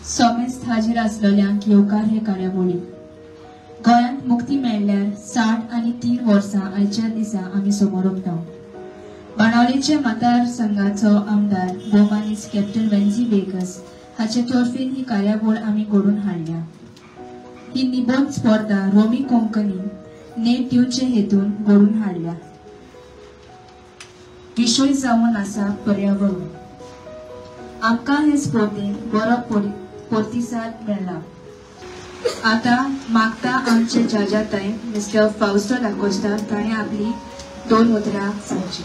सोमेस्त हाजीर आसलेल्यांक येवकार हे कार्यावळी गोंयांत मुक्ती मेळ्ळ्यार 60 आनी 3 वर्सां आयच्या दिसा आमी समोर उमटाव। बाणावलेच्या मतदारसंघाचो आमदार भोवमानीस कॅप्टन वेन्झी वेगस हाचे तर्फेन ही कार्यावळ आमी घडोवन हाडल्या। ही निबंध स्पर्धा रोमी कोंकणी नेट दिवचे हेतून घडोवन हाडल्या। विशय जावन आसा पर्यावरण। आमकां हे स्पर्धेन बरो प्रतिसाद मेळ्ळा। आता मागता आमचे जाजाताय मिस्टर फाउस्टो दाकोस्ता ताणें आपली 2 उतरां सांगची।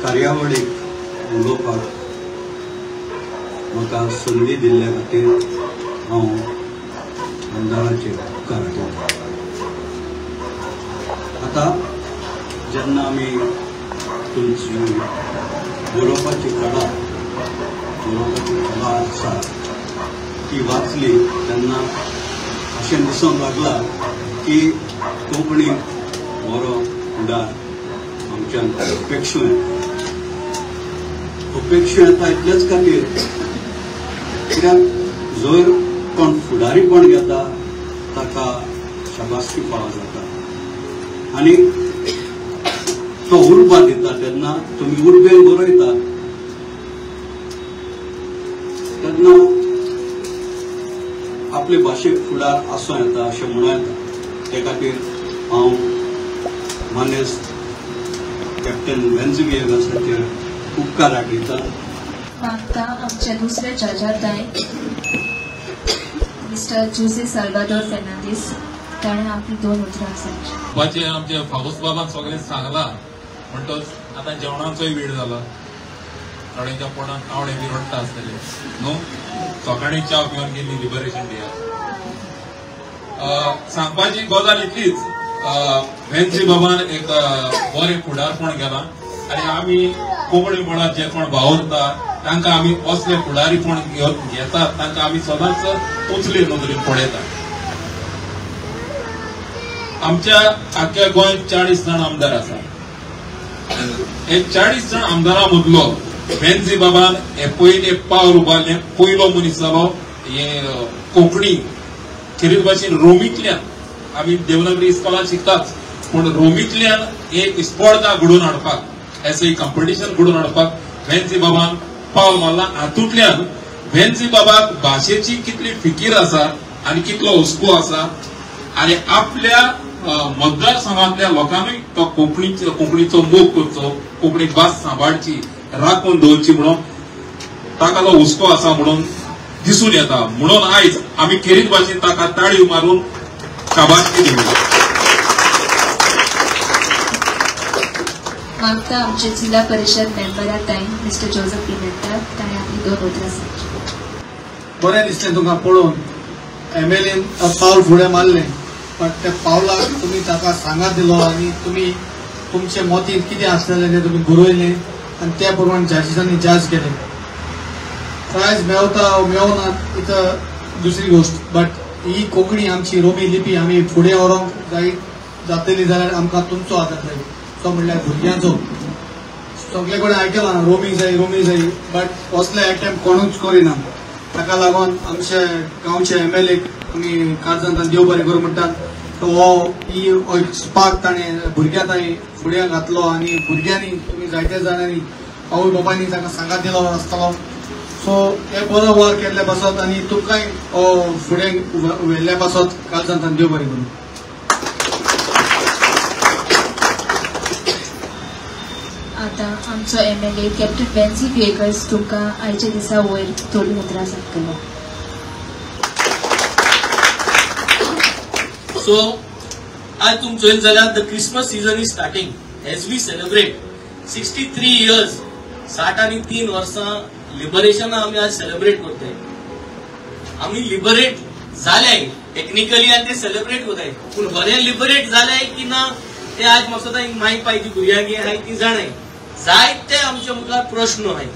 कार्यावळीक उलोवपाक म्हाका संदी दिल्ल्या खातीर हांव मंडळाचे उपकार करतां। आता जेन्ना आमी तुमची बरोवपाची कला आसा ती वाचली तेन्ना अशें दिसूंक लागला की कोंकणी बरो फुडार आमच्यान अपेक्षू येता इतलेच खातीर कित्याक जर कोण फुडारीपण घेता ताका शाबासकी फावो जाता आनी तो उर्बा दिता तेन्ना तुमी उर्बेन बरयता तेन्ना आपले भाशेक फुडार आसूं येता अशें म्हणूं येता। ते खातीर हांव मानेस्त कॅप्टन वेन्झी वेगसाचेर उपकार आठयता। मागता आमचे दुसरे जजाताय मिस्टर जोसे साल्वादोर फेर्नांडीस ताणें आपली 2 उतरां सांगची। आमचे फावूस बाबान सगळें सांगलां म्हणटच आतां जेवणाचोय वेळ जाला। थोड्यांच्या पोटांत कावडे बी रडटा आसतले न्हू। सकाळीं च्या पिवन गेली लिबरेशन डे सांगपाची गजाल इतलीच वेन्झी बाबान एक बरें फुडारपण केलां आनी आमी कोंकणी मळार जे कोण वावुरता तांकां आमी असले फुडारीपण घेतात तांकां आमी सदांच उंचले नदरेन पळयतात। आमच्या आख्या गोंयांत 40 जाण आमदार आसा। हे 40 जाण आमदारां मदलो वेन्झी बाबान हे पयले पावल उबारले। पयलो मनीस जालो हे कोंकणी खरीत भाशेन रोमींतल्यान आमी देवनागरी इस्कॉलांत शिकतात पूण रोमींतल्यान एक स्पर्धा घडोवन हाडपाक एसए कॉम्पिटिशन घडोवन हाडपाक वेन्झी बाबान पावल मारला। हातूंतल्यान वेन्झी बाबाक भाशेची कितली फिकीर आसा आनी कितलो हुस्को आसा आनी आपल्या मतदारसंघांतल्या लोकांनी तो कोंकणीचो मोग करचो, कोंकणी भास सांबाळची, राखून दवरची म्हणून ताका तो हुस्को आसा म्हणून दिसून येता। म्हणून आयज आमी खेरीत भाशेन ताका ताळयो मारून शाबासकी दिली। मागता आमचे जिल्हा परिषद मेंबराताय मिस्टर जोसेफ पिमेंटा ताणें आपली 2 उतरां सांगची। बरें दिसलें तुमकां पळोवन एमएलएन पावल फुडें मारलें पण त्या पावलाक तुमी ताका सांगात दिलो आनी तुमी तुमचे मतींत कितें आसलेलें तें तुमी बरयलें आनी त्या प्रमाणे जजीसांनी जज केलें। प्रायज मेळता मेळना इथं दुसरी गोष्ट बट ही कोंकणी आमची रोमी लिपी आमी फुडें व्हरोंक जाय जातली जाल्यार आमकां तुमचो आदार जाय। तो म्हणल्यार भुरग्यांचो सगळे कडेन आयकलां रोमी जाय बट असले अटेम्प्ट कोणूच करिना। ताका लागून आमचे गांवचे एमएलएक आमी कारजांतान देव बरें करूं म्हणटात तो ही स्पार्क ताणें भुरग्यां फुडें घातलो आनी भुरग्यांनी तुमी जायत्या जाणांनी आवय बाबांनी ताका सांगात दिलो आसतलो। सो हे बरो वर केल्ले पासत आनी तुमकांय फुडें व्हेल्ल्या पासत कारजांतान देव बरें करूं। आता आमचो एमएलए कॅप्टन वेन्झी वेगस तुमकां आयच्या दिसा वयर 2 उतरां सांगतलो। So, आज तुम join जाल्यार the Christmas season is starting as we celebrate 63 years 60 आणि 3 वर्सां लिबरेशन आमी आज सेलिब्रेट करताय। आमी लिबरेट जाल्याय टेक्निकली आनी ते सेलिब्रेट करताय पूण बरें लिबरेट जाल्याय की ना ते आज म्हाका सदां माहीत पाहिजे भुरग्यांक हाय ती जाणाय। जायते आमच्या मुखार प्रश्न आहाय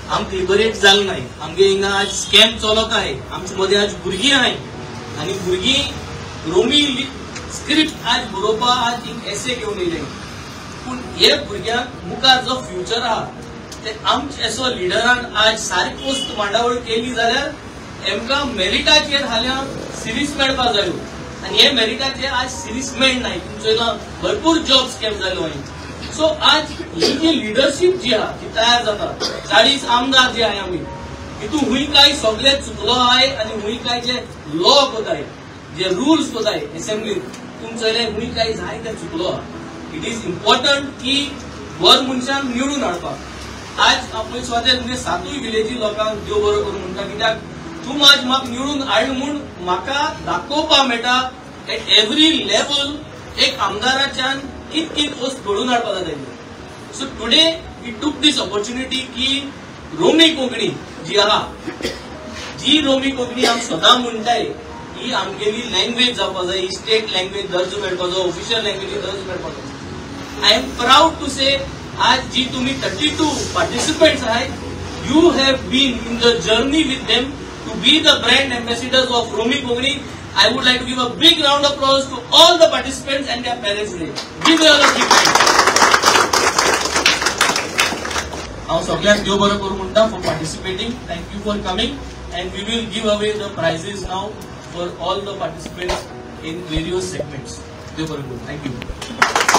आमकां लिबरेट जालें नाय। आमगे हिंगा आज स्कॅम चलत आहे आमचे मदें आज भुरगीं आहाय आनी भुरगीं रोमी स्क्रिप्ट आज बरोवपा आज एक एसे घेवन येयले पूण हे भुरग्यांक मुखार जो फ्युचर आहा ते आमचे एसो लिडरान आज सारी पोस्ट मांडावळ केली जाल्यार एमका मेरिटाचेर हाल्या सिरीज मेळपाक जायो आणि हे मेरिटाचेर आज सिरीज मेळनाय. तुमचो भरपूर जॉब्स केम जाल्यो हांवें. सो आज ही जी लिडरशीप जी आहा ती तयार जाता. 40 आमदार जे आहाय आमी हितून हुंय काय सगळे चुकलो आहाय आणि हुंय काय जे लॉ कोताय जे रूल्स कोताय असेंब्लीत तुमचेले हुंय काय जाय ते चुकलो आहा. इट इज इम्पॉर्टंट की वर मनशांक निवडून हाडपाक. आज आपण स्वतः तुमचे 7 विलेजी लोकांक देव बरो करून म्हणटा कित्याक तूं आज म्हाका निवडून हाड म्हूण म्हाका दाखोवपाक मेळटा एट एव्हरी लेवल एक आमदाराच्यान कितकी पोस्ट घडोवन हाडपाक जाता. So today we took this opportunity की रोमी कोंकणी जी आहा जी रोमी कोंकणी आमी स्वता म्हणटाय ही आमगेली लँग्वेज जावपाक जाय. ही स्टेट लँग्वेज दर्जो मेळपाचो ऑफिशियल लँग्वेजी दर्जो मेळपाचो. I am proud to say आज जी तुम्ही 32 पार्टिसिपेंट्स आहात you have been in the journey with them to be the brand ambassadors of Romi Konkani. I would like to give a big round of applause to all the participants and their parents today. Give them a big hand. हांव सगळ्यांक देव बरो करूं म्हणटा for participating. Thank you for coming and we will give away the prizes now for all the participants in various segments. देव बरो करूं. Thank you.